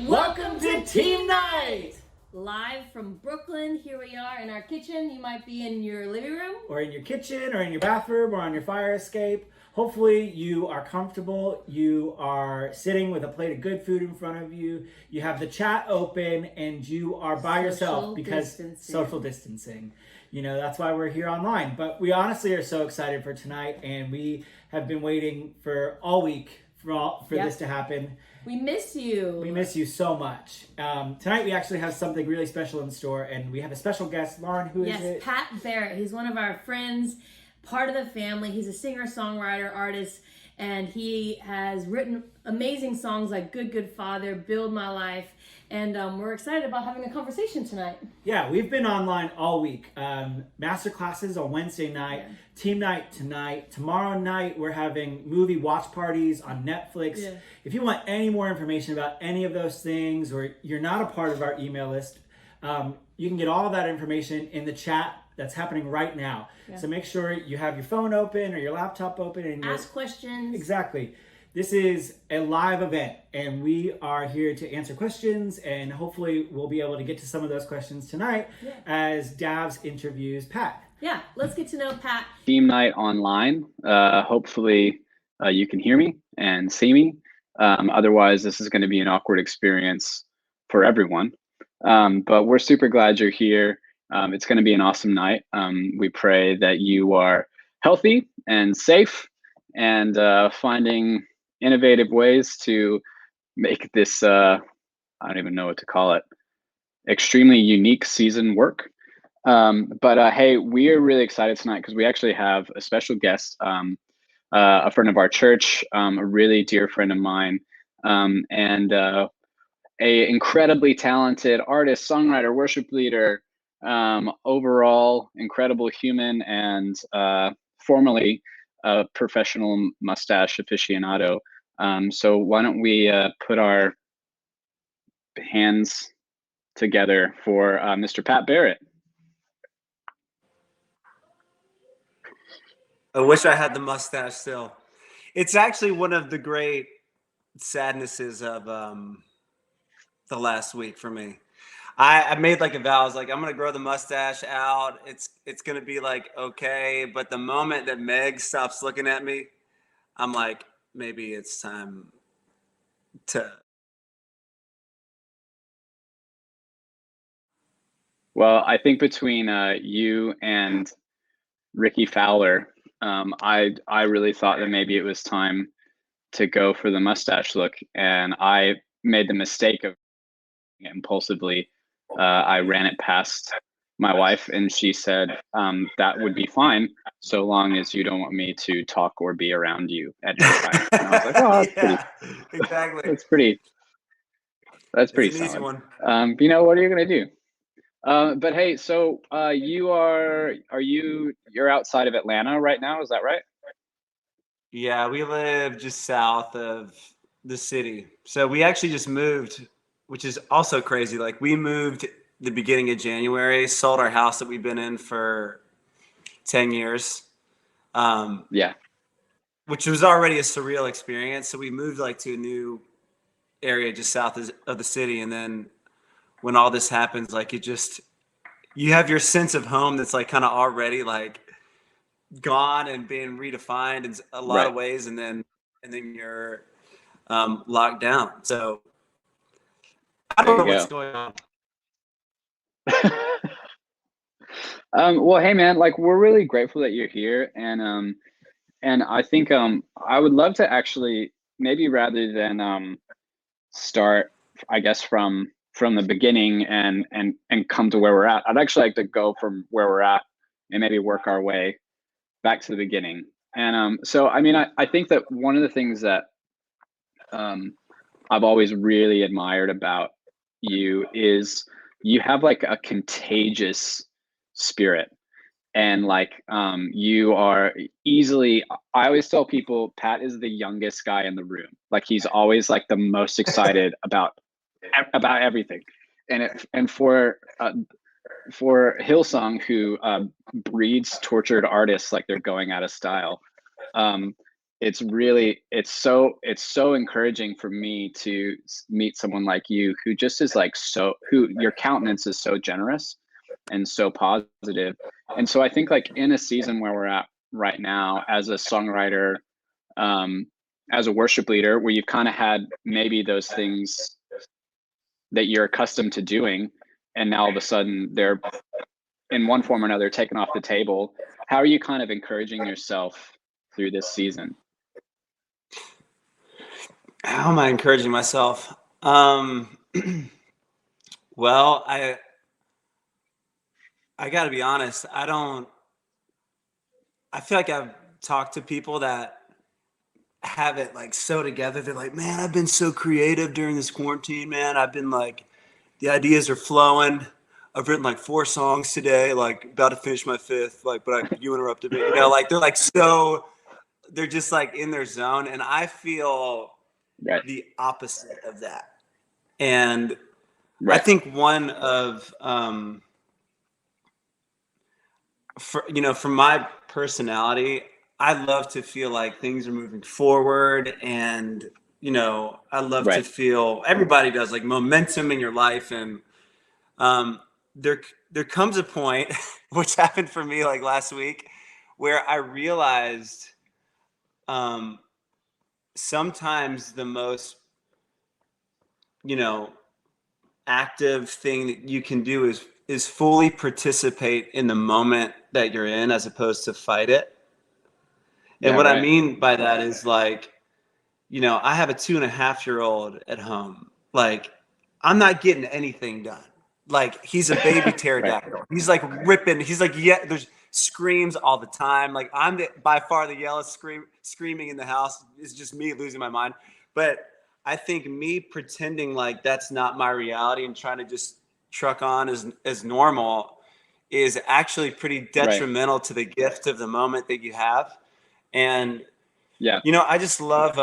Welcome to Team Night! Live from Brooklyn, here we are in our kitchen. You might be in your living room. Or in your kitchen, or in your bathroom, or on your fire escape. Hopefully you are comfortable, you are sitting with a plate of good food in front of you, you have the chat open, and you are by yourself because social distancing. You know, that's why we're here online. But we honestly are so excited for tonight, and we have been waiting for all week for this to happen. We miss you. We miss you so much. Tonight we actually have something really special in store, and we have a special guest. Lauren, who is it? Yes, Pat Barrett. He's one of our friends, part of the family. He's a singer, songwriter, artist, and he has written amazing songs like Good, Good Father, Build My Life, and we're excited about having a conversation tonight. Yeah, we've been online all week. Master classes on Wednesday night, team night tonight. Tomorrow night, we're having movie watch parties on Netflix. Yeah. If you want any more information about any of those things, or you're not a part of our email list, you can get all of that information in the chat that's happening right now. Yeah. So make sure you have your phone open or your laptop open. And ask questions. Exactly. This is a live event, and we are here to answer questions, and hopefully we'll be able to get to some of those questions tonight as Davs interviews Pat. Yeah, let's get to know Pat. Team Night Online. Hopefully you can hear me and see me. Otherwise, this is going to be an awkward experience for everyone. But we're super glad you're here. It's going to be an awesome night. We pray that you are healthy and safe and finding innovative ways to make this, I don't even know what to call it, extremely unique season work. But hey, we are really excited tonight because we actually have a special guest, a friend of our church, a really dear friend of mine, and a incredibly talented artist, songwriter, worship leader, overall incredible human, and formerly a professional mustache aficionado. So why don't we put our hands together for Mr. Pat Barrett. I wish I had the mustache still. It's actually one of the great sadnesses of the last week for me. I made like a vow. I was like, I'm gonna grow the mustache out. It's gonna be like okay. But the moment that Meg stops looking at me, I'm like, maybe it's time to. Well, I think between you and Ricky Fowler, I really thought that maybe it was time to go for the mustache look, and I made the mistake of impulsively. I ran it past my wife, and she said that would be fine so long as you don't want me to talk or be around you at any time. And I was like, oh, exactly. That's pretty solid. Easy one. You know, what are you gonna do? But hey, so you're outside of Atlanta right now, is that right? Yeah, we live just south of the city. So we actually just moved, which is also crazy. Like we moved the beginning of January, sold our house that we've been in for 10 years. Yeah. Which was already a surreal experience. So we moved like to a new area just south of the city. And then when all this happens, like you have your sense of home that's like kind of already like gone and being redefined in a lot of ways. And then you're locked down. So I don't know what's going on. Well, hey man, like we're really grateful that you're here, and I think I would love to actually maybe rather than start, I guess from the beginning and come to where we're at, I'd actually like to go from where we're at and maybe work our way back to the beginning. And so I mean, I think that one of the things that I've always really admired about you is you have like a contagious spirit, and like you are easily, I always tell people Pat is the youngest guy in the room. Like he's always like the most excited about everything. And for Hillsong, who breeds tortured artists like they're going out of style, it's so encouraging for me to meet someone like you who just is like, who your countenance is so generous and so positive. And so I think like in a season where we're at right now as a songwriter, as a worship leader, where you've kind of had maybe those things that you're accustomed to doing, and now all of a sudden they're in one form or another taken off the table. How are you kind of encouraging yourself through this season? How am I encouraging myself? Well, I got to be honest. I feel like I've talked to people that have it like so together. They're like, man, I've been so creative during this quarantine, man. I've been like, the ideas are flowing. I've written like 4 songs today, like about to finish my 5th, like, but you interrupted me, you know, like they're like, they're just like in their zone. And I feel the opposite of that. And I think one of, from my personality, I love to feel like things are moving forward, and I love to feel, everybody does, like momentum in your life. And there comes a point, which happened for me like last week, where I realized sometimes the most active thing that you can do is fully participate in the moment that you're in, as opposed to fight it. And what I mean by that is like, I have a 2.5-year-old at home. Like, I'm not getting anything done. Like, he's a baby pterodactyl. He's like ripping. He's like, yeah, there's screams all the time. Like, I'm by far the yellowest screaming in the house. It's just me losing my mind. But I think me pretending like that's not my reality and trying to just truck on as normal is actually pretty detrimental to the gift of the moment that you have. And, I just love,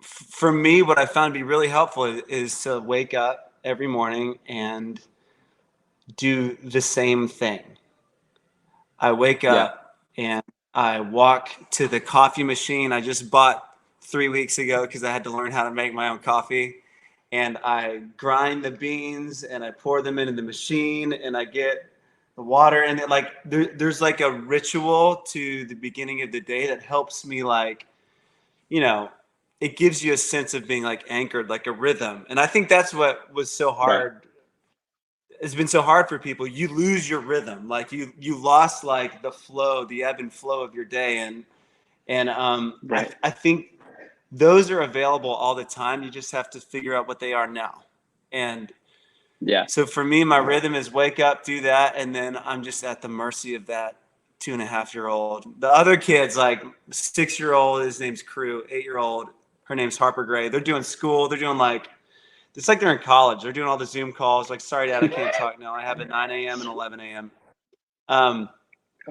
for me, what I found to be really helpful is to wake up every morning and do the same thing. I wake up and I walk to the coffee machine I just bought 3 weeks ago because I had to learn how to make my own coffee. And I grind the beans and I pour them into the machine and I get the water. And there's like a ritual to the beginning of the day that helps me, like, it gives you a sense of being like anchored, like a rhythm. And I think that's what was so hard. It's been so hard for people. You lose your rhythm. Like you lost like the flow, the ebb and flow of your day. And I think those are available all the time. You just have to figure out what they are now. And so for me, my rhythm is wake up, do that. And then I'm just at the mercy of that 2.5-year-old. The other kids, like 6-year-old, his name's Crew, 8-year-old, her name's Harper Gray. They're doing school. They're doing like, it's like they're in college. They're doing all the Zoom calls. Like, sorry, Dad, I can't talk now. I have at 9 a.m. and 11 a.m.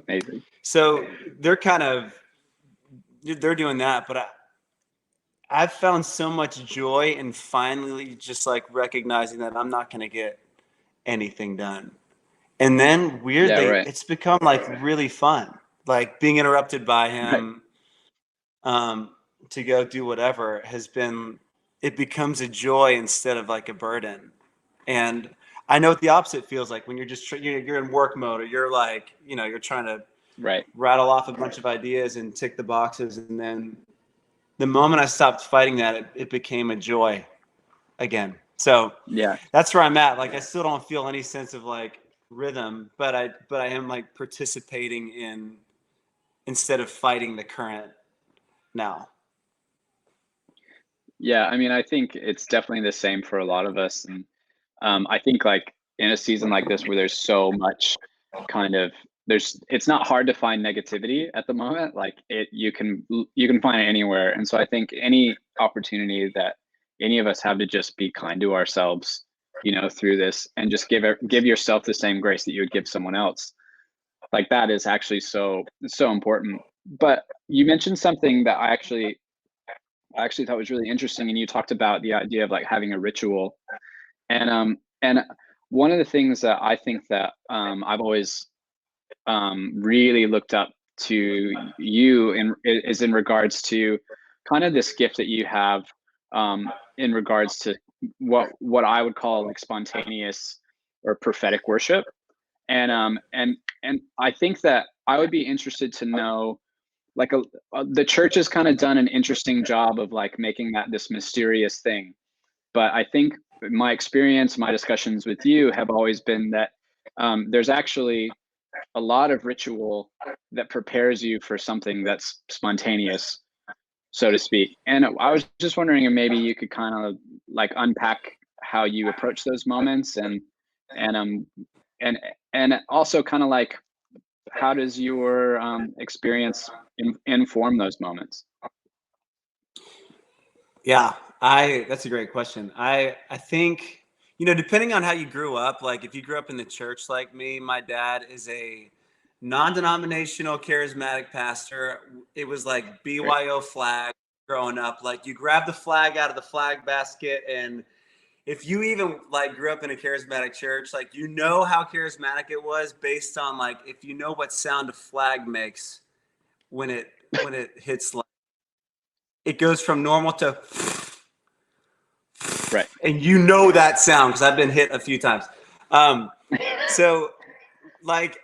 Amazing. So they're doing that. But I've found so much joy in finally just like recognizing that I'm not going to get anything done. And then weirdly, it's become like really fun, like being interrupted by him to go do whatever it becomes a joy instead of like a burden. And I know what the opposite feels like when you're just, you're in work mode, or you're like, you're trying to rattle off a bunch of ideas and tick the boxes. And then the moment I stopped fighting that, it became a joy again. So that's where I'm at. Like, I still don't feel any sense of like rhythm, but I am like participating in, instead of fighting the current now. Yeah, I mean, I think it's definitely the same for a lot of us. And I think like in a season like this where there's so much it's not hard to find negativity at the moment. Like you can find it anywhere. And so I think any opportunity that any of us have to just be kind to ourselves, through this, and just give yourself the same grace that you would give someone else, like that is actually so important. But you mentioned something that I actually thought was really interesting, and you talked about the idea of like having a ritual. And one of the things that I think that I've always really looked up to you is in regards to kind of this gift that you have, in regards to what I would call like spontaneous or prophetic worship. And I think that I would be interested to know, like, the church has kind of done an interesting job of like making that this mysterious thing. But I think my experience, my discussions with you have always been that there's actually a lot of ritual that prepares you for something that's spontaneous, so to speak. And I was just wondering if maybe you could kind of like unpack how you approach those moments, and also kind of like, how does your experience inform those moments? Yeah, that's a great question. I think, depending on how you grew up, like if you grew up in the church like me, my dad is a non-denominational charismatic pastor. It was like BYO flag growing up. Like you grab the flag out of the flag basket, and if you even like grew up in a charismatic church, like how charismatic it was based on like if you know what sound a flag makes when it hits, like it goes from normal to Right. and that sound because I've been hit a few times. So like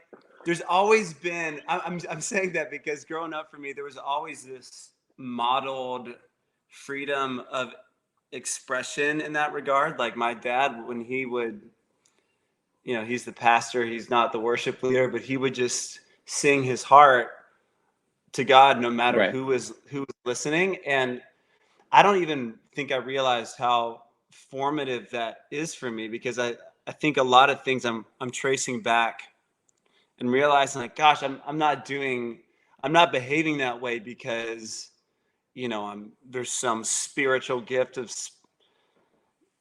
there's always been, I'm saying that because growing up for me, there was always this modeled freedom of expression in that regard. Like my dad, when he would, he's the pastor, he's not the worship leader, but he would just sing his heart to God no matter Right. who was listening. And I don't even think I realized how formative that is for me, because I think a lot of things I'm tracing back and realizing like, gosh, I'm not behaving that way because, there's some spiritual gift of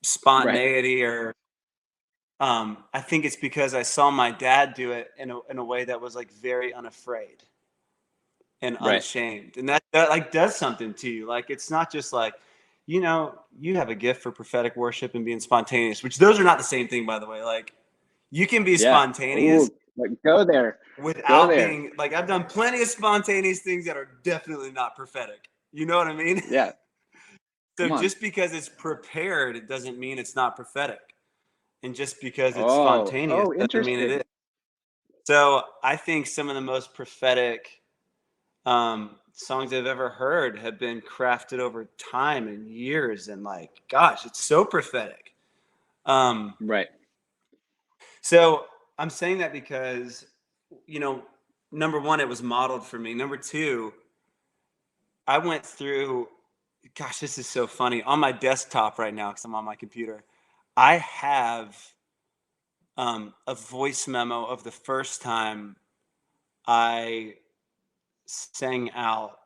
spontaneity, or I think it's because I saw my dad do it in a way that was like very unafraid and unashamed. And that like does something to you. Like, it's not just like, you have a gift for prophetic worship and being spontaneous, which those are not the same thing, by the way. Like you can be spontaneous. Ooh, like go there without being like, I've done plenty of spontaneous things that are definitely not prophetic. You know what I mean? Yeah. So just because it's prepared, it doesn't mean it's not prophetic. And just because it's spontaneous doesn't mean it is. So I think some of the most prophetic songs I've ever heard have been crafted over time and years. And like, gosh, it's so prophetic. Right. So I'm saying that because, number one, it was modeled for me. Number two, I went through, gosh, this is so funny. On my desktop right now, because I'm on my computer, I have a voice memo of the first time I sang out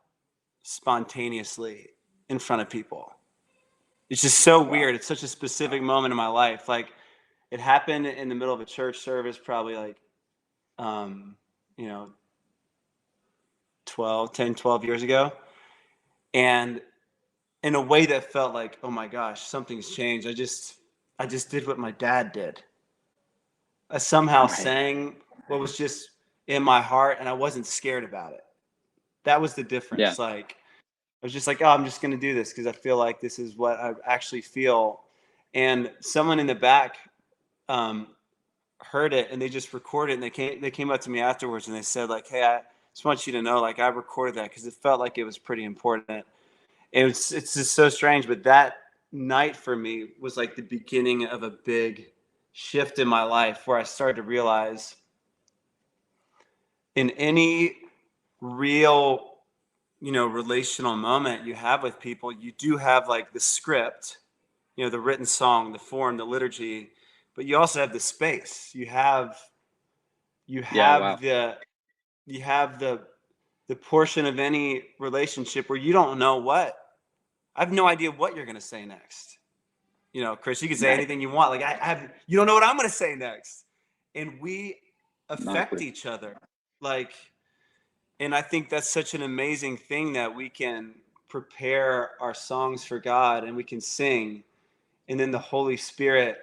spontaneously in front of people. It's just so weird. It's such a specific moment in my life. Like, it happened in the middle of a church service, probably like, 12 years ago. And in a way that felt like, oh my gosh, something's changed. I just did what my dad did. I somehow sang what was just in my heart, and I wasn't scared about it. That was the difference. Yeah. Like, I was just like, oh, I'm just going to do this because I feel like this is what I actually feel. And someone in the back heard it, and they just recorded it, and they came up to me afterwards, and they said like, hey, I just want you to know, like, I recorded that because it felt like it was pretty important. And it's just so strange, but that night for me was like the beginning of a big shift in my life, where I started to realize in any real, relational moment you have with people, you do have like the script, the written song, the form, the liturgy, but you also have the space. You have the portion of any relationship where you don't know I have no idea what you're going to say next. Chris, you can say anything you want. Like, you don't know what I'm going to say next. And we affect each other. Like, and I think that's such an amazing thing, that we can prepare our songs for God and we can sing, and then the Holy Spirit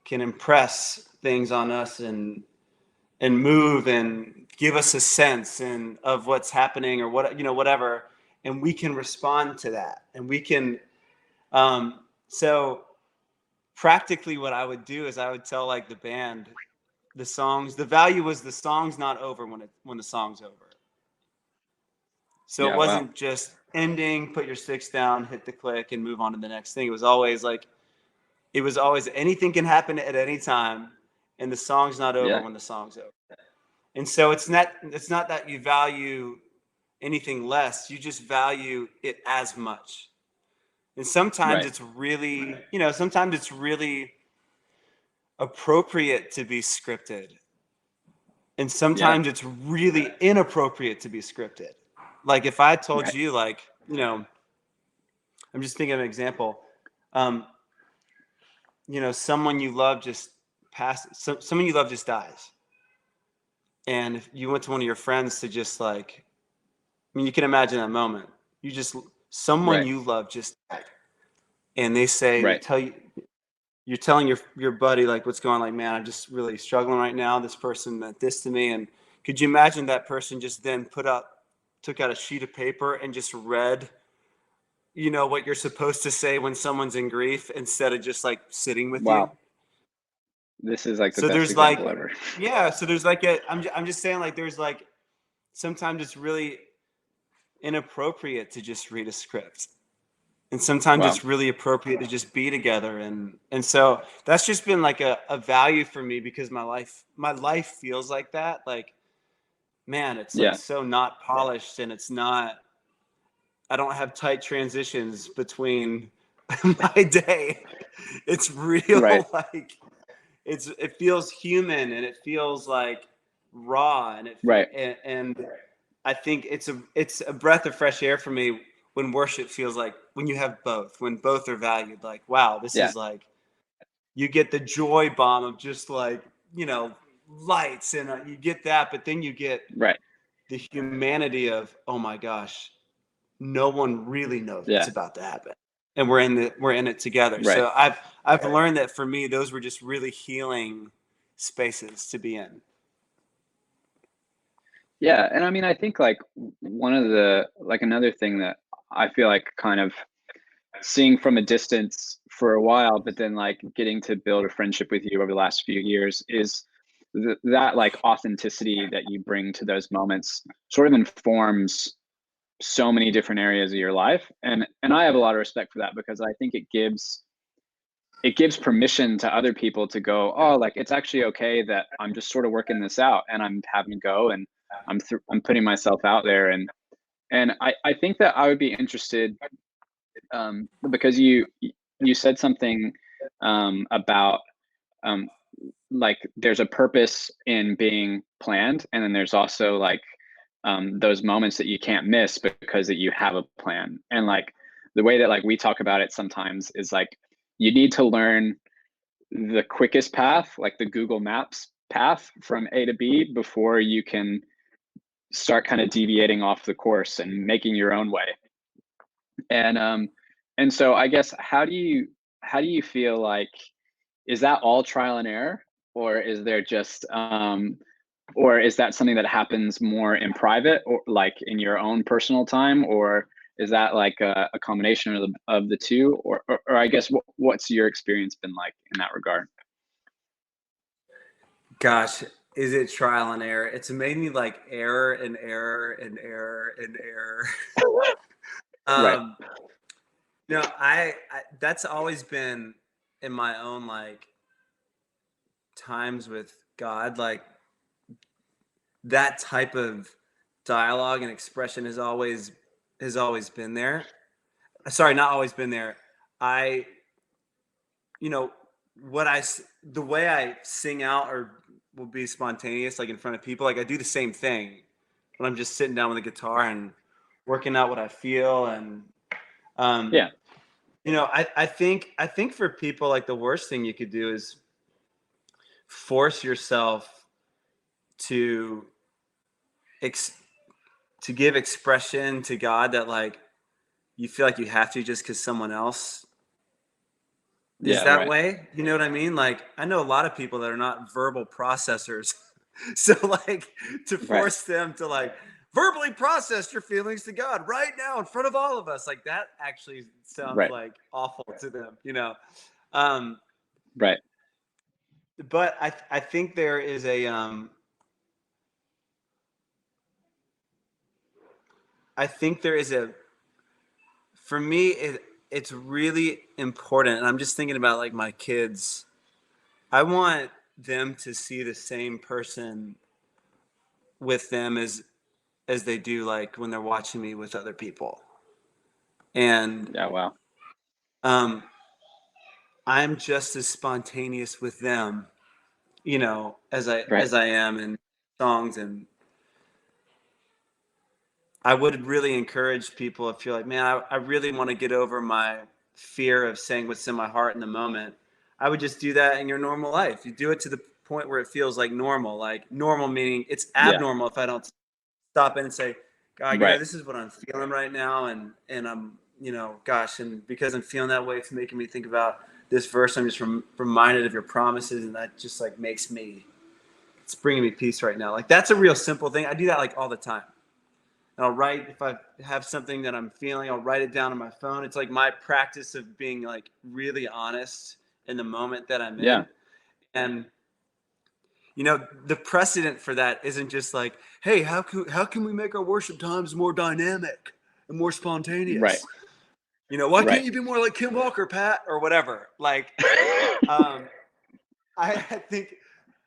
can impress things on us and move and give us a sense and of what's happening or what, whatever. And we can respond to that. And we can, so practically what I would do is I would tell like the band, the value was the song's not over when the song's over. So Yeah, it wasn't just ending, put your sticks down, hit the click and move on to the next thing. It was always anything can happen at any time, and the song's not over when the song's over. And so it's not that you value anything less, you just value it as much. And sometimes it's really, sometimes it's really appropriate to be scripted. And sometimes it's really inappropriate to be scripted. Like if I told you, like, I'm just thinking of an example. Someone you love just someone you love just dies. And if you went to one of your friends to just like, you can imagine that moment. Someone you love just died. And they say, you're telling your buddy, like, what's going on? Like, man, I'm just really struggling right now. This person meant this to me. And could you imagine that person just then took out a sheet of paper and just read, what you're supposed to say when someone's in grief instead of just like sitting with you? This is like the best example ever. Yeah. So there's like I'm just saying, like, there's like, sometimes it's really inappropriate to just read a script. And sometimes it's really appropriate to just be together. And so that's just been like a value for me, because my life feels like that. Like, man, it's like so not polished, and I don't have tight transitions between my day. It's real, like it feels human, and it feels like raw, and and I think it's a breath of fresh air for me when worship feels like, when you have both, when both are valued, like, wow, this is like, you get the joy bomb of just like, lights, and you get that, but then you get the humanity of, oh my gosh, no one really knows what's about to happen, and we're in it together. So I've learned that for me, those were just really healing spaces to be in. Yeah. And I mean, I think like another thing that I feel like kind of seeing from a distance for a while, but then like getting to build a friendship with you over the last few years is that like authenticity that you bring to those moments sort of informs so many different areas of your life. And I have a lot of respect for that, because I think it gives permission to other people to go, oh, like, it's actually okay that I'm just sort of working this out, and I'm having to go, and I'm putting myself out there. And I think that I would be interested, because you said something about like there's a purpose in being planned, and then there's also like those moments that you can't miss because that you have a plan. And like the way that like we talk about it sometimes is like, you need to learn the quickest path, like the Google Maps path from A to B, before you can start kind of deviating off the course and making your own way. And so I guess, how do you feel like, is that all trial and error, or is there just or is that something that happens more in private, or like in your own personal time, or is that like a combination of the two, or I guess what's your experience been like in that regard? Gosh, is it trial and error? It's made me like error and error and error and error. I that's always been in my own like times with God, like that type of dialogue and expression has always been there. Sorry, not always been there. The way I sing out or will be spontaneous, like in front of people, like I do the same thing when I'm just sitting down with a guitar and working out what I feel. And I think for people, like the worst thing you could do is force yourself to give expression to God that like you feel like you have to just because someone else is that way. You know what I mean? Like I know a lot of people that are not verbal processors So like to force them to like verbally process your feelings to God right now in front of all of us, like that actually sounds like awful to them, you know. Right. But I think there is a I think there is a, for me, it's really important. And I'm just thinking about like my kids. I want them to see the same person with them as they do like when they're watching me with other people. And Yeah. Wow. I'm just as spontaneous with them, you know, as I am in songs. And I would really encourage people, if you're like, man, I really want to get over my fear of saying what's in my heart in the moment. I would just do that in your normal life. You do it to the point where it feels like normal meaning it's abnormal if I don't stop in and say, God, you know, this is what I'm feeling right now. And I'm, you know, gosh, and because I'm feeling that way, it's making me think about this verse. I'm just reminded of your promises. And that just like it's bringing me peace right now. Like that's a real simple thing. I do that like all the time. And I'll write, if I have something that I'm feeling, I'll write it down on my phone. It's like my practice of being like really honest in the moment that I'm in. And, you know, the precedent for that isn't just like, hey, how can we make our worship times more dynamic and more spontaneous? Right. You know, why can't you be more like Kim Walker, Pat, or whatever? Like, I think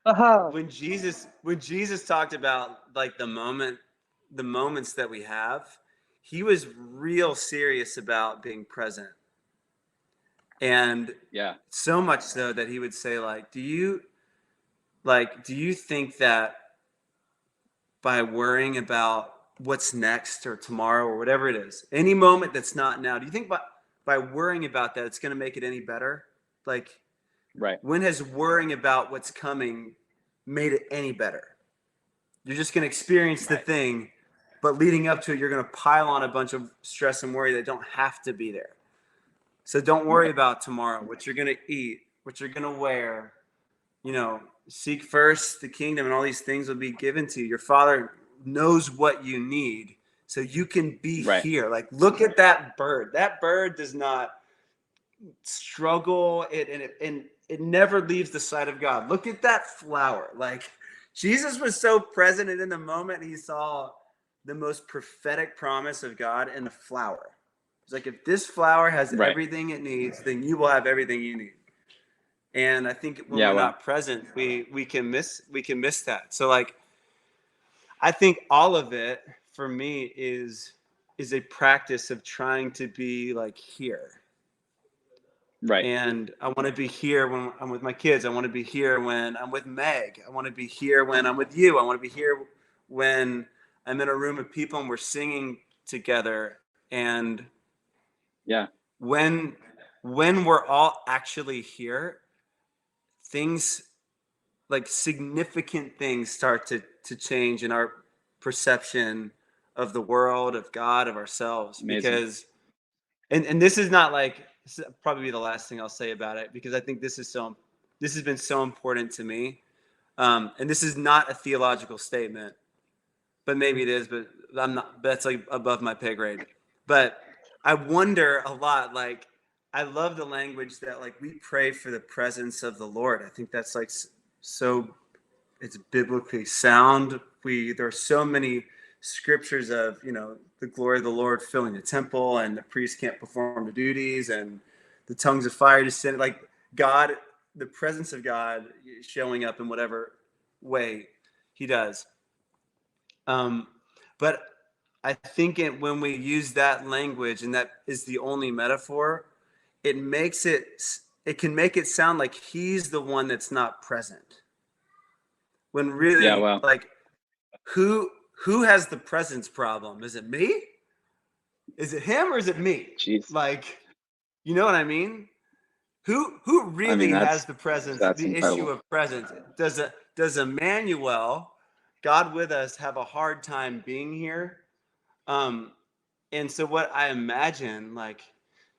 when Jesus talked about like the moments that we have, he was real serious about being present. And so much so that he would say like, do you think that by worrying about what's next or tomorrow or whatever it is, any moment that's not now, do you think by worrying about that, it's going to make it any better? Like, when has worrying about what's coming made it any better? You're just going to experience the thing, but leading up to it, you're going to pile on a bunch of stress and worry that don't have to be there. So don't worry about tomorrow, what you're going to eat, what you're going to wear. You know, seek first the kingdom and all these things will be given to you. Your Father knows what you need so you can be here. Like, look at that bird. That bird does not struggle. It never leaves the sight of God. Look at that flower. Like, Jesus was so present, and in the moment he saw the most prophetic promise of God in the flower. It's like, if this flower has everything it needs, then you will have everything you need. And I think when we're not present, we can miss that. So like, I think all of it for me is a practice of trying to be like here. Right. And I want to be here when I'm with my kids. I want to be here when I'm with Meg. I want to be here when I'm with you. I want to be here when I'm in a room of people and we're singing together. And when we're all actually here, things like significant things start to change in our perception of the world, of God, of ourselves. Amazing. Because and this is not like, this is probably the last thing I'll say about it, because I think this has been so important to me. And this is not a theological statement, but maybe it is, but I'm not, that's like above my pay grade. But I wonder a lot, like, I love the language that like we pray for the presence of the Lord. I think that's like so, it's biblically sound. There are so many scriptures of, you know, the glory of the Lord filling the temple, and the priest can't perform the duties, and the tongues of fire descend, like God, the presence of God showing up in whatever way he does. But I think when we use that language, and that is the only metaphor, it can make it sound like he's the one that's not present. When really, like, who has the presence problem? Is it me? Is it him, or is it me? Jeez. Like, you know what I mean? Who really has the presence, the incredible issue of presence? Does Emmanuel, God with us, have a hard time being here? And so what I imagine, like,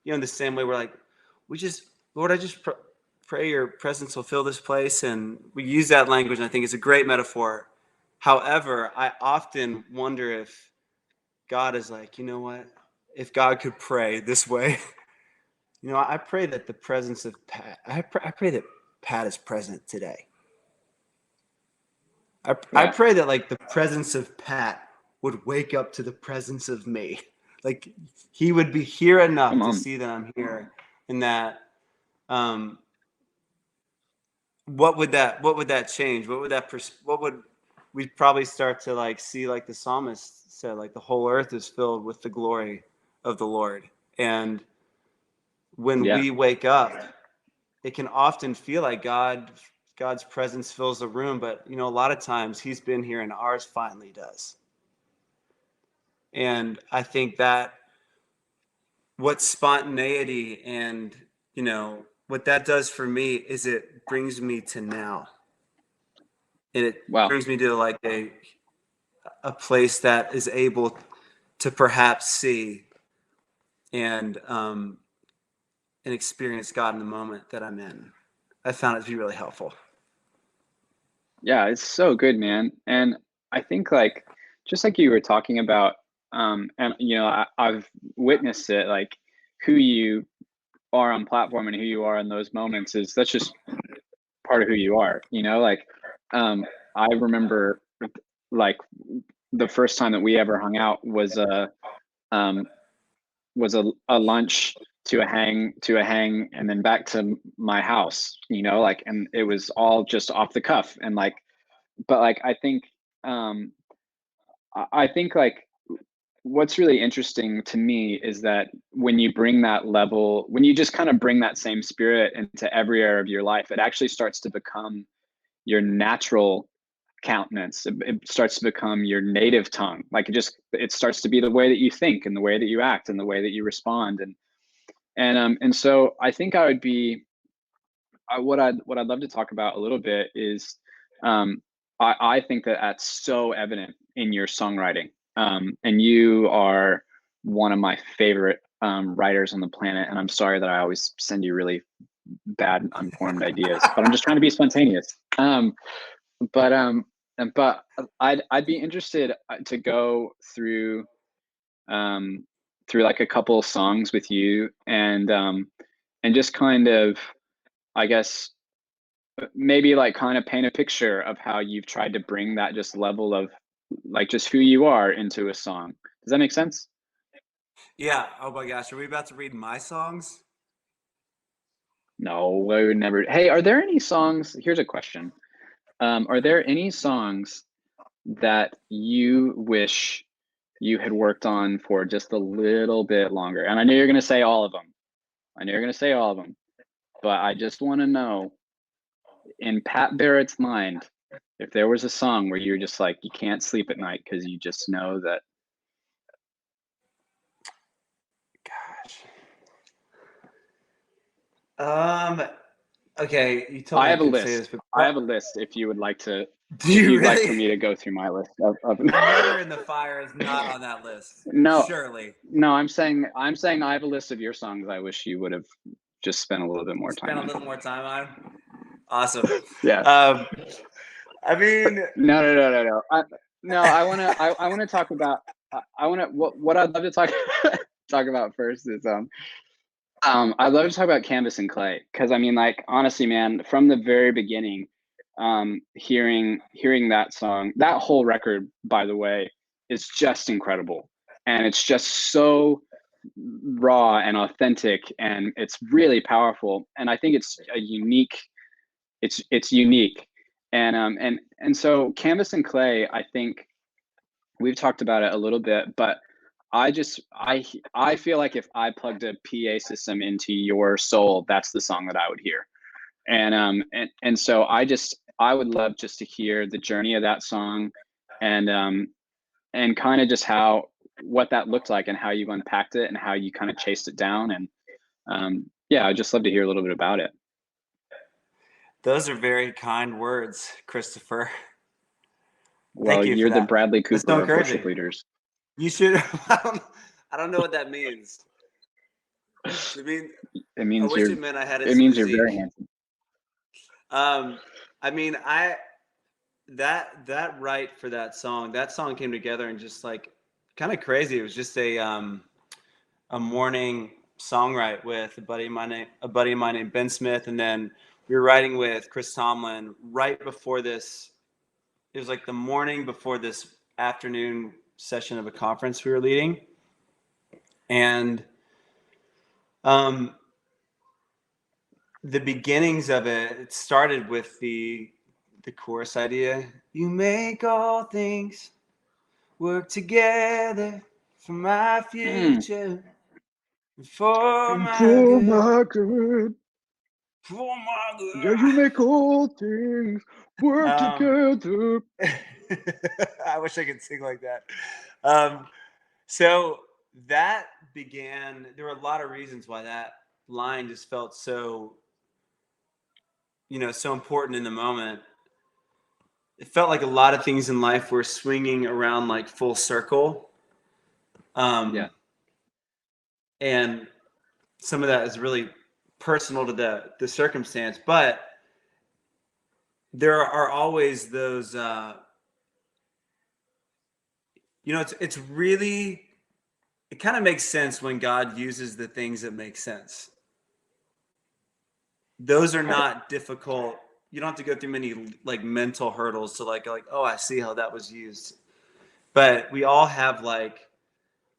you know, in the same way we're like, Lord, pray your presence will fill this place. And we use that language, and I think it's a great metaphor. However, I often wonder if God is like, you know what? If God could pray this way, I pray that the presence of Pat, I pray that Pat is present today. I pray that like the presence of Pat would wake up to the presence of me. Like he would be here enough to see that I'm here, and that what would that change? What would we'd probably start to like see, like the psalmist said, like the whole earth is filled with the glory of the Lord. And when we wake up, it can often feel like God's presence fills the room, but a lot of times he's been here and ours finally does. And I think that what spontaneity and what that does for me is it brings me to now. And it brings me to like a place that is able to perhaps see and experience God in the moment that I'm in. I found it to be really helpful. Yeah, it's so good, man. And I think like, just like you were talking about, and I've witnessed it, like who you are on platform and who you are in those moments that's just part of who you are, like, I remember like the first time that we ever hung out was a lunch to a hang and then back to my house, like, and it was all just off the cuff. And like, but like, I think like what's really interesting to me is that when you bring that level, when you just kind of bring that same spirit into every area of your life, it actually starts to become your natural countenance. It starts to become your native tongue. Like it starts to be the way that you think and the way that you act and the way that you respond. And so I think I would be, what I'd love to talk about a little bit is, I think that that's so evident in your songwriting. And you are one of my favorite writers on the planet. And I'm sorry that I always send you really bad, unformed ideas, but I'm just trying to be spontaneous. But I'd be interested to go through like a couple of songs with you, and just kind of, I guess, maybe like kind of paint a picture of how you've tried to bring that just level of like just who you are into a song. Does that make sense? Yeah. Oh my gosh. Are we about to read my songs? No, I would never. Hey, are there any songs? Here's a question. Are there any songs that you wish you had worked on for just a little bit longer? And I know you're going to say all of them. But I just want to know, in Pat Barrett's mind, if there was a song where you're just like, you can't sleep at night because you just know that. Gosh. Okay, you told me I have a could say list. this, I have a list if you would like to. Do you really? Like for me to go through my list of Murder in the Fire is not on that list. No, surely. No, I'm saying I have a list of your songs I wish you would have just spent a little bit more time on. Spent a little more time on. Awesome. Yeah. I mean, no. I want to talk about. What I'd love to talk about first is I'd love to talk about Canvas and Clay, because I mean, like, honestly, man, from the very beginning, hearing that song, that whole record, by the way, is just incredible, and it's just so raw and authentic, and it's really powerful, and I think it's a unique. It's unique, and so Canvas and Clay, I think we've talked about it a little bit, but I feel like if I plugged a PA system into your soul, that's the song that I would hear. And so I would love just to hear the journey of that song, and kind of just what that looked like and how you unpacked it and how you kind of chased it down. And yeah, I'd just love to hear a little bit about it. Those are very kind words, Christopher. Well, Thank you you're for the that. Bradley Cooper of worship leaders. You should. I don't know what that means. It means I wish it meant I had a it means physique. you're very handsome. I mean, that right for that song came together and just like kind of crazy. It was just a morning songwrite with a buddy of mine named Ben Smith, and then we were writing with Chris Tomlin right before this. It was like the morning before this afternoon session of a conference we were leading, and the beginnings of it started with the chorus idea. You make all things work together for my future, for my For good, my good. for my Yeah, good. you make all things work together. I wish I could sing like that. So that began, there were a lot of reasons why that line just felt so, so important in the moment. It felt like a lot of things in life were swinging around like full circle. Yeah. And some of that is really personal to the circumstance, but there are always those, it's really, it kind of makes sense when God uses the things that make sense. Those are not difficult. You don't have to go through many like mental hurdles to like, oh, I see how that was used. But we all have like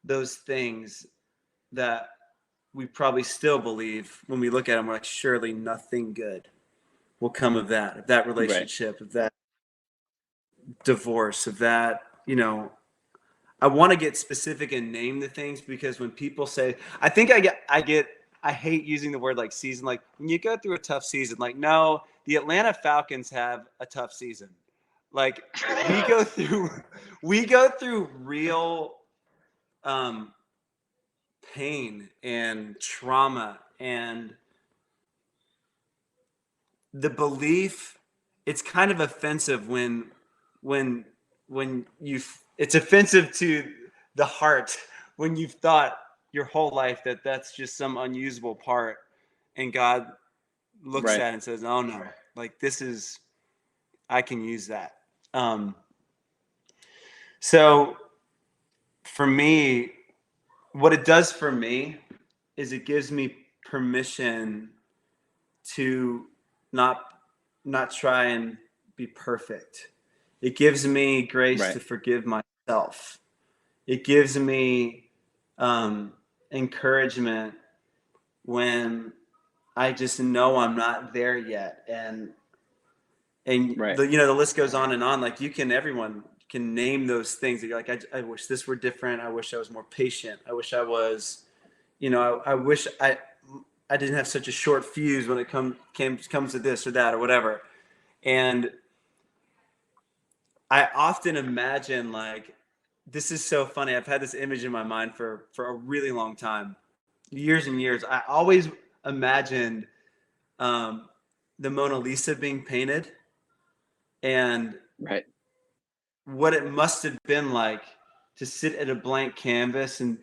those things that we probably still believe when we look at them. We're like, surely nothing good will come of that relationship, of that divorce, of that, I want to get specific and name the things, because when people say, I hate using the word like season, like when you go through a tough season, like, no, the Atlanta Falcons have a tough season. Like we go through real pain and trauma, and the belief, it's kind of offensive when it's offensive to the heart when you've thought your whole life that that's just some unusable part, and God looks at it and says, oh no, like I can use that. So for me, what it does for me is it gives me permission to not try and be perfect. It gives me grace to forgive myself. It gives me encouragement when I just know I'm not there yet. And the list goes on and on. Like everyone can name those things that you're like, I wish this were different. I wish I was more patient. I wish I was, I wish I didn't have such a short fuse when it comes to this or that or whatever. And I often imagine, like, this is so funny. I've had this image in my mind for a really long time, years and years. I always imagined the Mona Lisa being painted, and what it must have been like to sit at a blank canvas and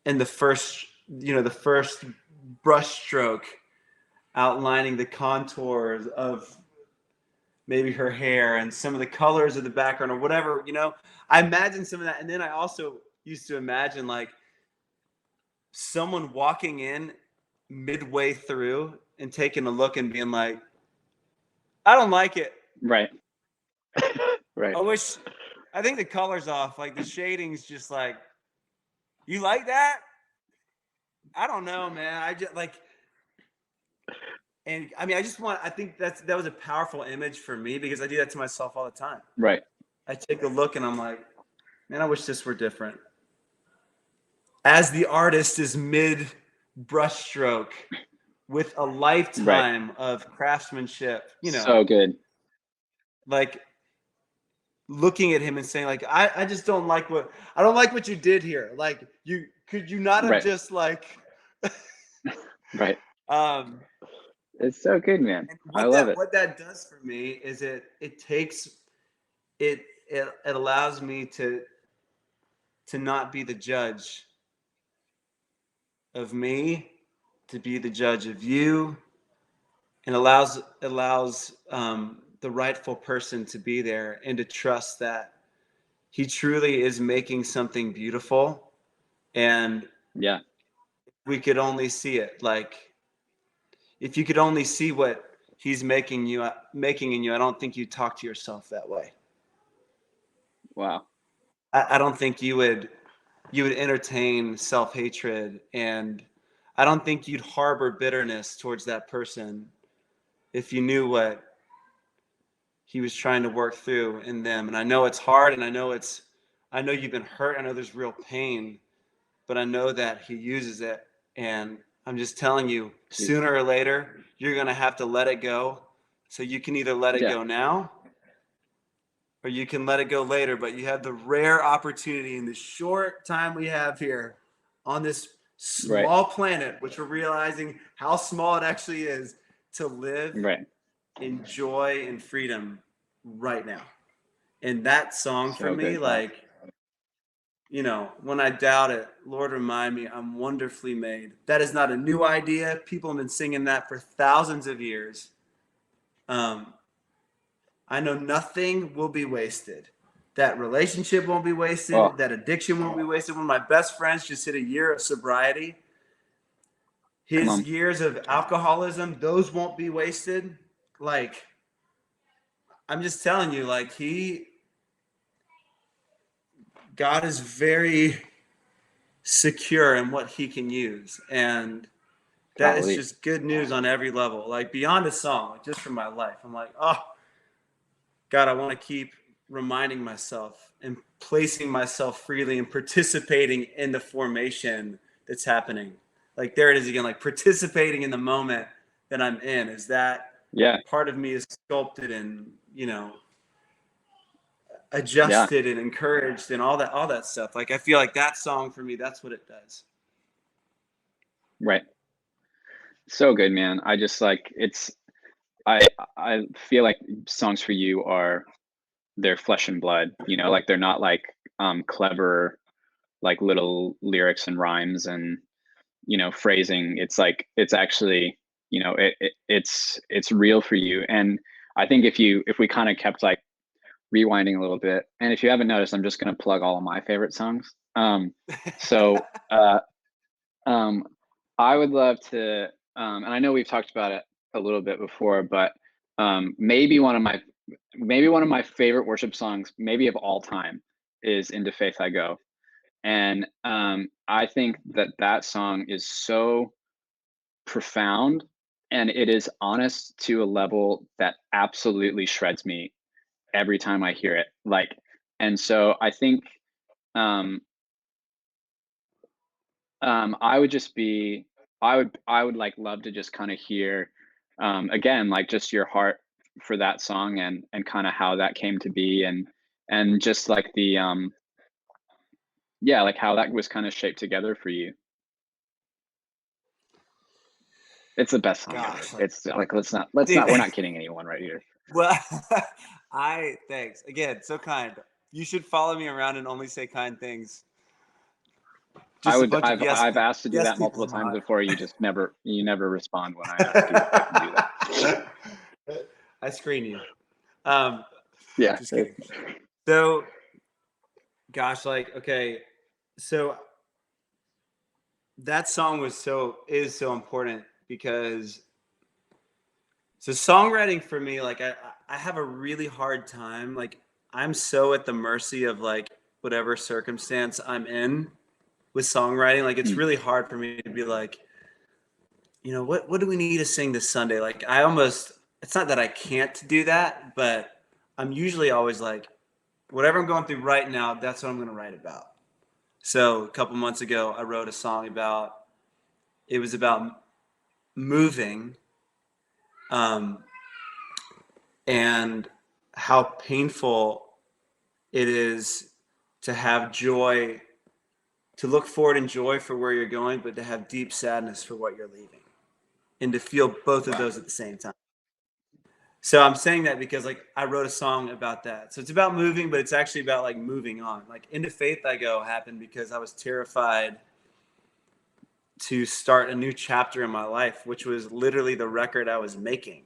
the first brush stroke outlining the contours of maybe her hair and some of the colors of the background or whatever, I imagine some of that. And then I also used to imagine like someone walking in midway through and taking a look and being like, I don't like it. Right. I think the color's off. Like the shading's just like, you like that? I don't know, man. I just like, and I mean, I think that was a powerful image for me, because I do that to myself all the time. Right. I take a look and I'm like, man, I wish this were different. As the artist is mid brushstroke with a lifetime of craftsmanship, so good. Like looking at him and saying like, I just don't like what you did here. Like could you not have just like, It's so good, man. I love it. What that does for me is it allows me to not be the judge of me, to be the judge of you, and allows the rightful person to be there and to trust that he truly is making something beautiful. And Yeah. we could only see it. Like, if you could only see what he's making in you, I don't think you'd talk to yourself that way. Wow. I don't think you would entertain self-hatred, and I don't think you'd harbor bitterness towards that person if you knew what he was trying to work through in them. And I know it's hard, and I know you've been hurt. I know there's real pain, but I know that he uses it. And I'm just telling you, sooner or later, you're going to have to let it go. So you can either let it go now, or you can let it go later. But you have the rare opportunity in the short time we have here on this small planet, which we're realizing how small it actually is, to live in joy and freedom right now. And that song for me, like, you know, when I doubt it, Lord, remind me I'm wonderfully made. That is not a new idea. People have been singing that for thousands of years. I know nothing will be wasted. That relationship won't be wasted. Oh. That addiction won't be wasted. One of my best friends just hit a year of sobriety. His years of alcoholism, those won't be wasted. Like, I'm just telling you, like, God is very secure in what he can use. And that is just good news on every level. Like, beyond a song, like, just from my life, I'm like, oh, God, I want to keep reminding myself and placing myself freely and participating in the formation that's happening. Like, there it is again, like participating in the moment that I'm in. Is that part of me is sculpted and, you know, adjusted and encouraged and all that stuff. Like, I feel like that song for me, that's what it does. Right. So good, man. I just like, I feel like songs for you they're flesh and blood, you know, like they're not like clever, like little lyrics and rhymes and, you know, phrasing. It's like, it's actually, you know, it's real for you. And I think if we kind of kept like rewinding a little bit, and if you haven't noticed, I'm just going to plug all of my favorite songs. I would love to, and I know we've talked about it a little bit before, but maybe one of my favorite worship songs, maybe of all time, is "Into Faith I Go," and I think that song is so profound, and it is honest to a level that absolutely shreds me every time I hear it. Like, and so I think I would like love to just kind of hear again, like just your heart for that song and kind of how that came to be and just like the like how that was kind of shaped together for you. It's the best song ever. It's like, let's not we're not kidding anyone right here. Well, thanks again, so kind. You should follow me around and only say kind things. I've asked to do that multiple times before. You never respond when I ask you if I can do that. I screen you. Just kidding. So, gosh, like, okay, so that song is so important because songwriting for me, like I have a really hard time. Like, I'm so at the mercy of like whatever circumstance I'm in with songwriting. Like, it's really hard for me to be like, you know, what do we need to sing this Sunday? Like, it's not that I can't do that, but I'm usually always like, whatever I'm going through right now, that's what I'm going to write about. So a couple months ago, I wrote a song about moving, and how painful it is to have joy, to look forward in joy for where you're going, but to have deep sadness for what you're leaving, and to feel both of those at the same time. So I'm saying that because like I wrote a song about that. So it's about moving, but it's actually about like moving on. Like, Into Faith I Go happened because I was terrified to start a new chapter in my life, which was literally the record I was making.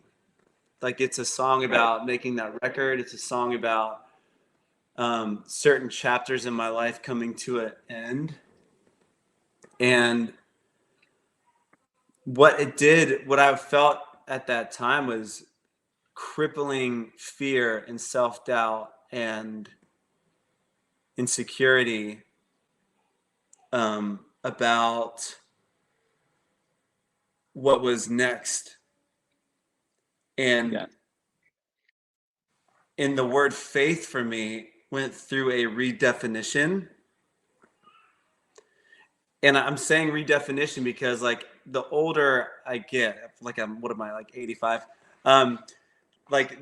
Like, it's a song about making that record. It's a song about certain chapters in my life coming to an end. And what I felt at that time was crippling fear and self-doubt and insecurity about what was next. And in the word faith for me went through a redefinition. And I'm saying redefinition because, like, the older I get, like, what am I, like 85? Like,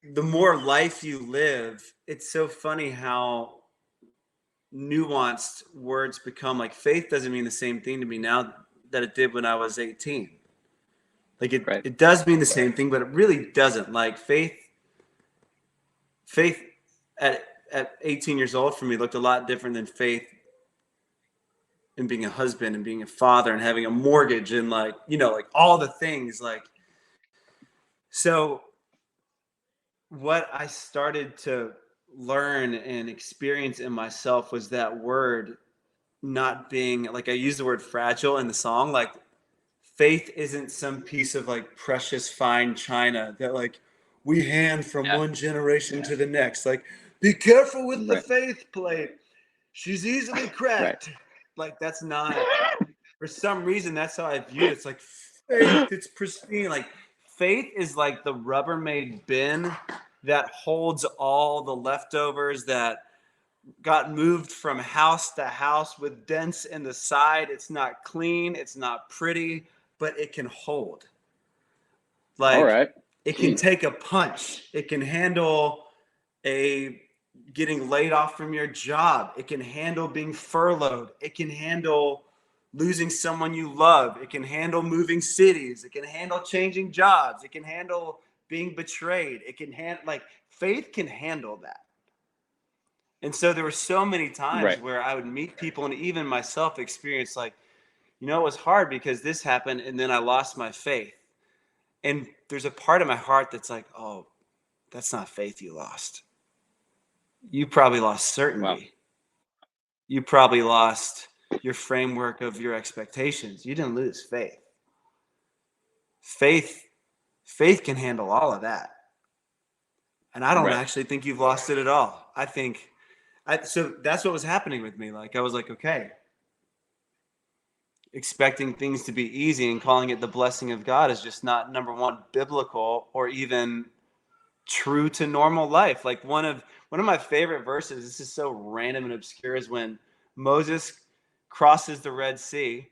the more life you live, it's so funny how nuanced words become. Like, faith doesn't mean the same thing to me now that it did when I was 18. Like, it does mean the same thing, but it really doesn't. Like, faith at 18 years old for me looked a lot different than faith in being a husband and being a father and having a mortgage and, like, you know, like all the things. Like, so what I started to learn and experience in myself was that word not being, like, I use the word fragile in the song. Like, faith isn't some piece of, like, precious fine china that, like, we hand from one generation to the next. Like, be careful with the faith plate. She's easily cracked. Like, that's not, for some reason, that's how I view it. It's like, faith, it's pristine. Like, faith is like the Rubbermaid bin that holds all the leftovers that got moved from house to house with dents in the side. It's not clean. It's not pretty, but it can hold. Like, it can take a punch. It can handle getting laid off from your job. It can handle being furloughed. It can handle losing someone you love. It can handle moving cities. It can handle changing jobs. It can handle being betrayed. It can handle, like, faith can handle that. And so there were so many times where I would meet people and even myself experience, like, you know, it was hard because this happened and then I lost my faith. And there's a part of my heart that's like, oh, that's not faith you lost. You probably lost certainty. Wow. You probably lost your framework of your expectations. You didn't lose faith. Faith can handle all of that. And I don't actually think you've lost it at all. I think, so that's what was happening with me. Like, I was like, okay, expecting things to be easy and calling it the blessing of God is just not, number one, biblical or even true to normal life. Like, one of my favorite verses, this is so random and obscure, is when Moses crosses the Red Sea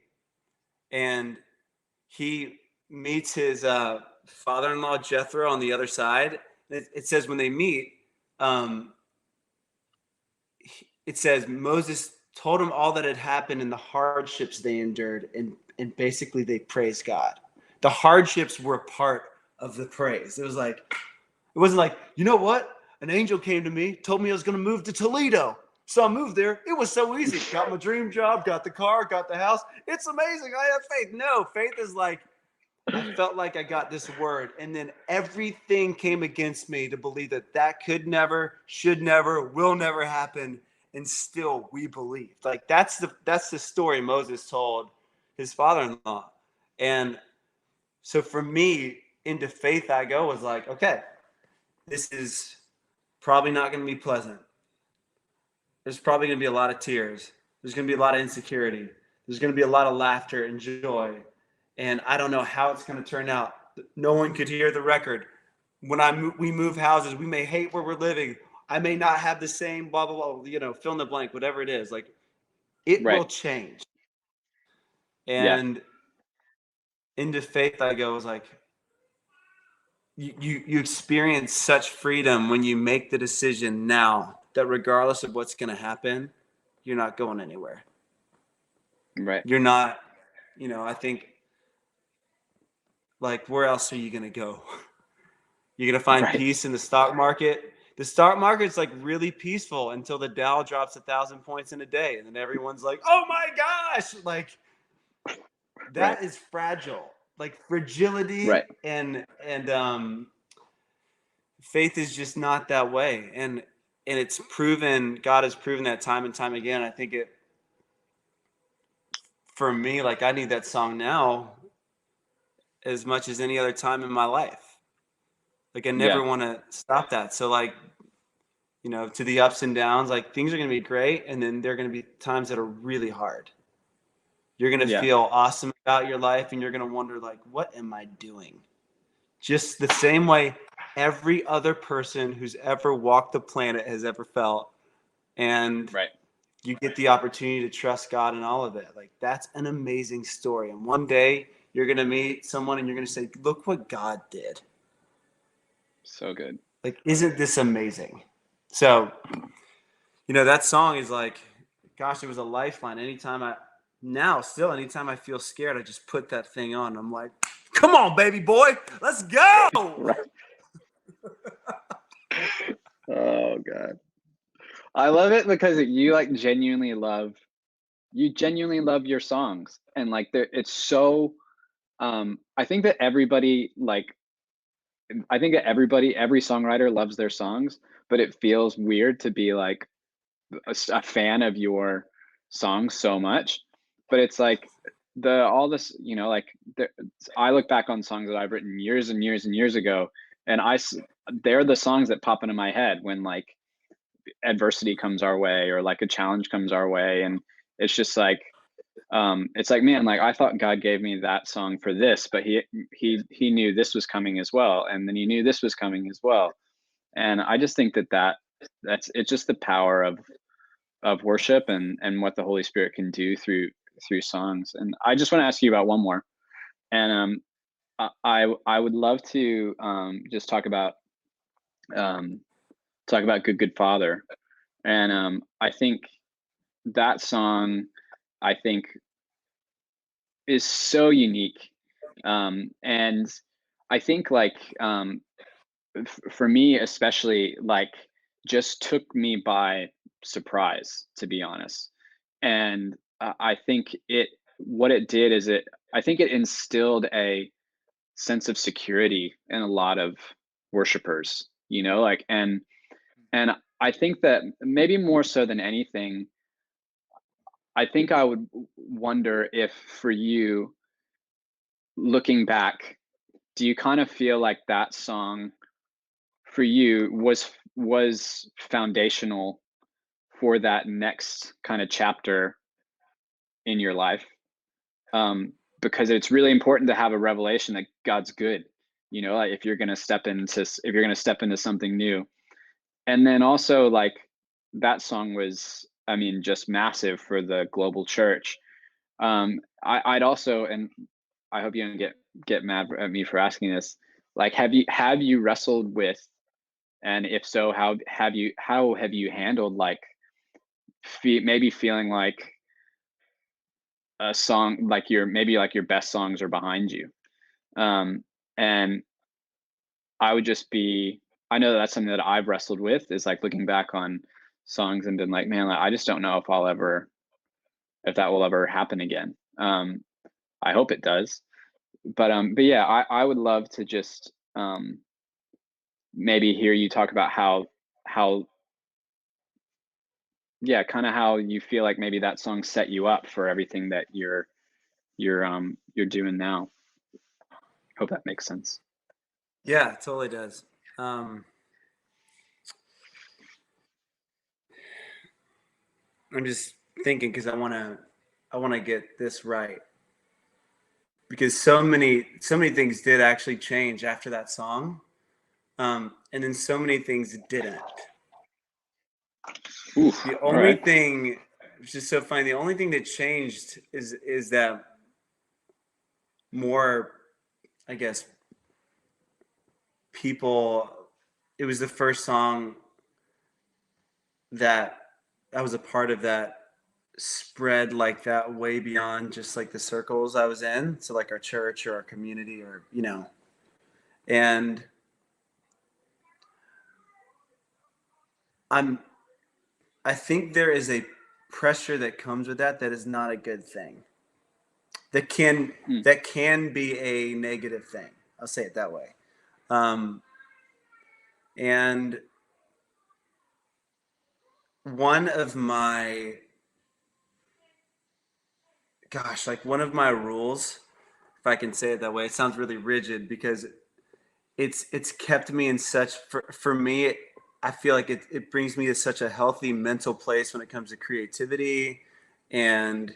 and he meets his father-in-law Jethro on the other side. It says when they meet, it says Moses told him all that had happened and the hardships they endured, and basically they praised God. The hardships were part of the praise. It wasn't like, you know what? An angel came to me, told me I was going to move to Toledo. So I moved there. It was so easy. Got my dream job, got the car, got the house. It's amazing. I have faith. No, faith is like, I felt like I got this word, and then everything came against me to believe that could never, should never, will never happen, and still we believed. Like, that's the story Moses told his father-in-law. And so for me, into faith I go was like, okay, this is probably not going to be pleasant. There's probably going to be a lot of tears. There's going to be a lot of insecurity. There's going to be a lot of laughter and joy. And I don't know how it's going to turn out. No one could hear the record. When we move houses, we may hate where we're living. I may not have the same blah, blah, blah, you know, fill in the blank, whatever it is. Like, it will change. And into faith I go, was like, you experience such freedom when you make the decision now that regardless of what's going to happen, you're not going anywhere. Right. You're not, you know, I think, like, where else are you going to go? You're going to find peace in the stock market. The stock market's like really peaceful until the Dow drops 1,000 points in a day. And then everyone's like, oh my gosh, like, that is fragile. Like fragility Right. and faith is just not that way. And it's proven, God has proven that time and time again. I think it, for me, like I need that song now as much as any other time in my life. Like I never want to stop that. So like, you know, to the ups and downs, like things are going to be great. And then there are going to be times that are really hard. You're going to feel awesome about your life. And you're going to wonder like, what am I doing? Just the same way every other person who's ever walked the planet has ever felt. And you get the opportunity to trust God in all of it. Like that's an amazing story. And one day you're going to meet someone and you're going to say, look what God did. So good. Like, isn't this amazing? So, you know, that song is like, gosh, it was a lifeline. Anytime I feel scared, I just put that thing on. I'm like, come on, baby boy, let's go. Right. Oh God. I love it because you like genuinely love your songs, and like it's so I think that every songwriter loves their songs, but it feels weird to be like a fan of your songs so much. But it's like all this, you know, like I look back on songs that I've written years and years and years ago, and they're the songs that pop into my head when like adversity comes our way or like a challenge comes our way. And it's just like man, like I thought God gave me that song for this, but he knew this was coming as well, and then he knew this was coming as well. And I just think that's it's just the power of worship and what the Holy Spirit can do through songs. And I just want to ask you about one more, and I would love to just talk about Good Father. And I think that song is so unique. And I think like for me especially, like just took me by surprise, to be honest. And I think what it did is I think it instilled a sense of security in a lot of worshipers, you know, like, and I think that maybe more so than anything, I think I would wonder if for you, looking back, do you kind of feel like that song for you was foundational for that next kind of chapter in your life? Because it's really important to have a revelation that God's good, you know, like if you're going to step into something new. And then also like that song was, I mean, just massive for the global church. I'd also, and I hope you don't get mad at me for asking this, like, have you wrestled with, and if so, how have you handled like maybe feeling like a song, like your best songs are behind you? And I know that's something that I've wrestled with, is like looking back on songs and been like, man, like, I just don't know if that will ever happen again. I hope it does. But yeah, I would love to just maybe hear you talk about how how you feel like maybe that song set you up for everything that you're doing now. Hope that makes sense. Yeah, it totally does. I'm just thinking because I want to get this right, because so many things did actually change after that song, and then so many things didn't. Oof, the only thing, which is so funny, the only thing that changed is that more, I guess, people. It was the first song that I was a part of that spread like that way beyond just like the circles I was in. So like our church or our community, or, you know, and I think there is a pressure that comes with that is not a good thing. that can be a negative thing. I'll say it that way. And one of my rules, if I can say it that way, it sounds really rigid because it's kept me in such, for me, I feel like it brings me to such a healthy mental place when it comes to creativity and,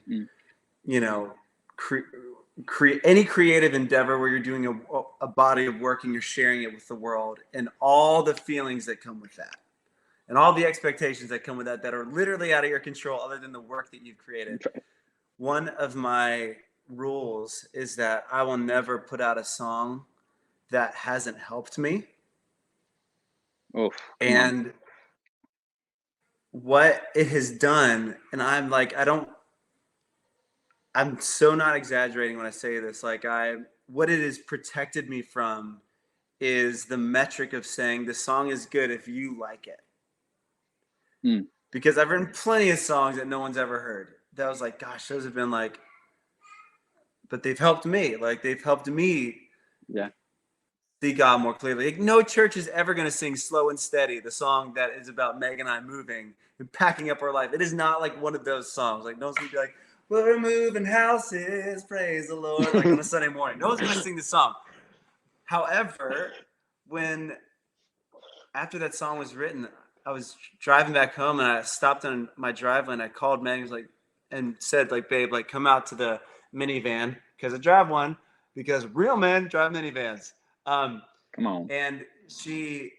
you know, any creative endeavor where you're doing a body of work and you're sharing it with the world, and all the feelings that come with that and all the expectations that come with that are literally out of your control other than the work that you've created. One of my rules is that I will never put out a song that hasn't helped me. And what it has done, and I'm like, I'm so not exaggerating when I say this. Like, what it has protected me from is the metric of saying the song is good if you like it. Because I've written plenty of songs that no one's ever heard. That was like, gosh, those have been like, but they've helped me. Like, they've helped me see God more clearly. Like, no church is ever going to sing Slow and Steady, the song that is about Meg and I moving and packing up our life. It is not like one of those songs. Like, no one's going to be like, we're moving houses, praise the Lord, like on a Sunday morning. No one's going to sing the song. However, after that song was written, I was driving back home and I stopped on my driveway and I called Meg and said, like, babe, like, come out to the minivan because I drive one, because real men drive minivans. Come on. And she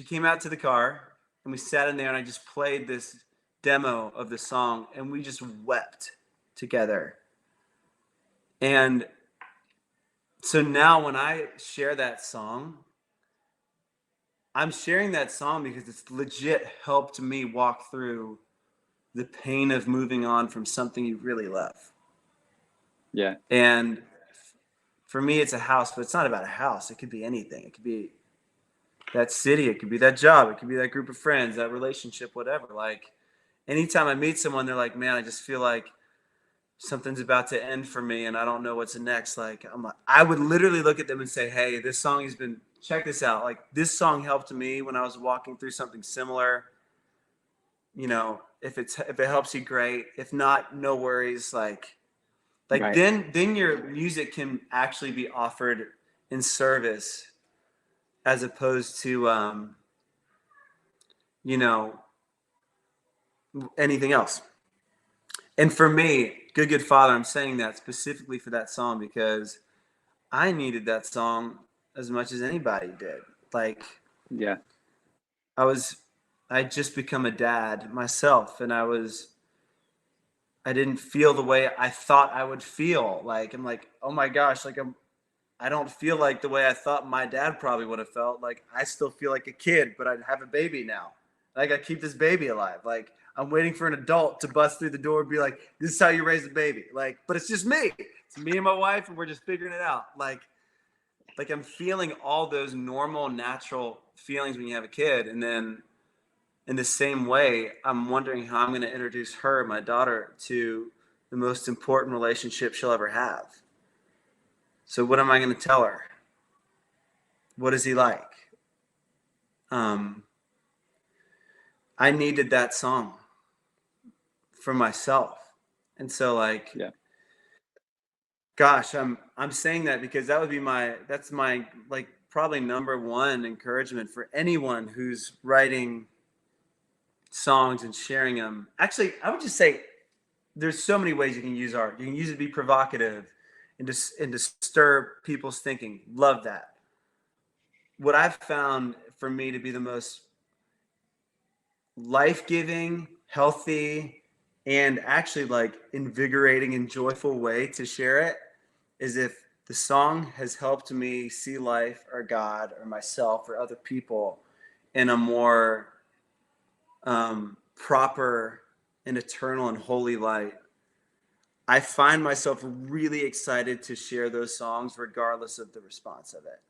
came out to the car and we sat in there and I just played this demo of the song and we just wept together. And so now when I share that song, I'm sharing that song because it's legit helped me walk through the pain of moving on from something you really love. Yeah. And for me, it's a house, but it's not about a house. It could be anything. It could be that city. It could be that job. It could be that group of friends, that relationship, whatever. Like, anytime I meet someone, they're like, man, I just feel like something's about to end for me and I don't know what's next. Like, I would literally look at them and say, hey, this song has been, check this out. Like, this song helped me when I was walking through something similar. You know, if it helps you, great. If not, no worries. Like right. then your music can actually be offered in service as opposed to, you know, anything else. And for me, Good Father, I'm saying that specifically for that song because I needed that song as much as anybody did. Like, yeah, I just become a dad myself, and I didn't feel the way I thought I would feel. Like, I'm like, oh my gosh, like I don't feel like the way I thought my dad probably would have felt. Like, I still feel like a kid, but I have a baby now. I got to keep this baby alive. Like, I'm waiting for an adult to bust through the door and be like, this is how you raise a baby. Like, but it's just me. It's me and my wife, and we're just figuring it out. Like I'm feeling all those normal, natural feelings when you have a kid. And then in the same way, I'm wondering how I'm going to introduce her, my daughter, to the most important relationship she'll ever have. So what am I going to tell her? What is he like? I needed that song for myself. And so, like, yeah. Gosh, I'm saying that because that's my like probably number one encouragement for anyone who's writing songs and sharing them. Actually, I would just say there's so many ways you can use art. You can use it to be provocative and to stir people's thinking. Love that. What I've found for me to be the most life-giving, healthy, and actually like invigorating and joyful way to share it is if the song has helped me see life or God or myself or other people in a more proper and eternal and holy light. I find myself really excited to share those songs regardless of the response of it.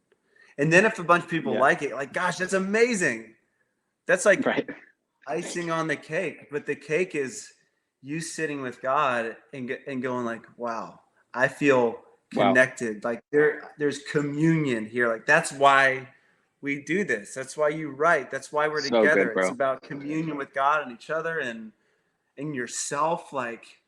And then if a bunch of people like it, like, gosh, that's amazing. That's like icing on the cake. But the cake is you sitting with God and going like, wow, I feel connected. Like there's communion here. Like that's why we do this. That's why you write. That's why we're So together. good, bro. It's about communion with God and each other and yourself. Like,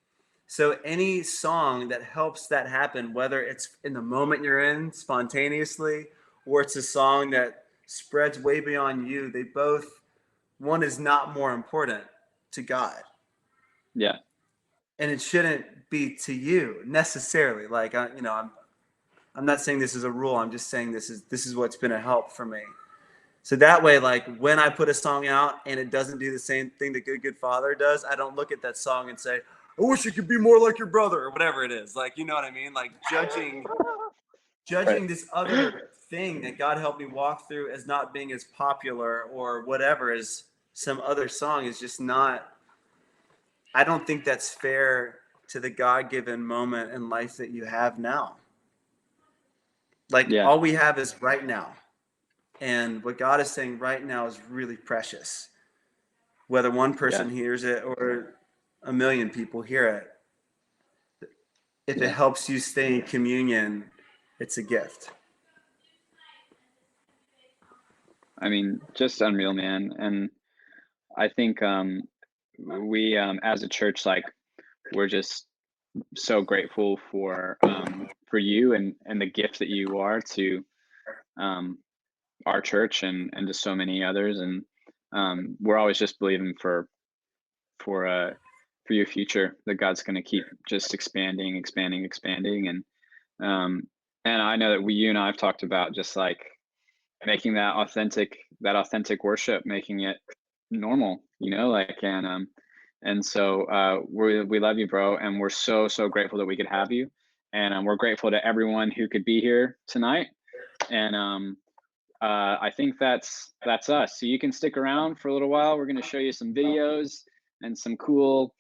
so any song that helps that happen, whether it's in the moment you're in spontaneously, or it's a song that spreads way beyond you, they both, one is not more important to God. Yeah. And it shouldn't be to you necessarily. Like, I'm not saying this is a rule. I'm just saying this is what's been a help for me. So that way, like when I put a song out and it doesn't do the same thing that Good Father does, I don't look at that song and say, I wish you could be more like your brother or whatever it is. Like, you know what I mean? Like judging this other thing that God helped me walk through as not being as popular or whatever as some other song is just not, I don't think that's fair to the God-given moment in life that you have now. Like all we have is right now. And what God is saying right now is really precious. Whether one person hears it or a million people hear it, if it helps you stay in communion, it's a gift. I mean, just unreal, man. And I think we as a church, like, we're just so grateful for you and the gift that you are to our church and to so many others. And we're always just believing for your future, that God's going to keep just expanding. And I know that you and I have talked about just like making that authentic worship, making it normal, you know, like, and so we love you, bro. And we're so grateful that we could have you. And we're grateful to everyone who could be here tonight. And I think that's us. So you can stick around for a little while. We're going to show you some videos and some cool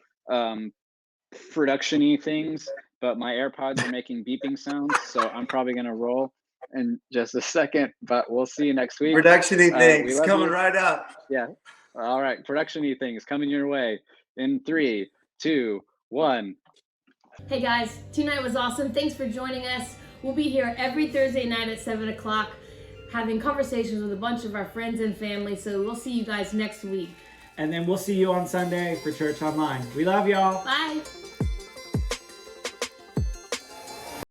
production-y things, but my AirPods are making beeping sounds, so I'm probably going to roll in just a second, but we'll see you next week. Production-y things coming right up. Yeah. All right. Production-y things coming your way in 3, 2, 1. Hey guys, tonight was awesome. Thanks for joining us. We'll be here every Thursday night at 7 o'clock having conversations with a bunch of our friends and family. So we'll see you guys next week. And then we'll see you on Sunday for Church Online. We love y'all. Bye.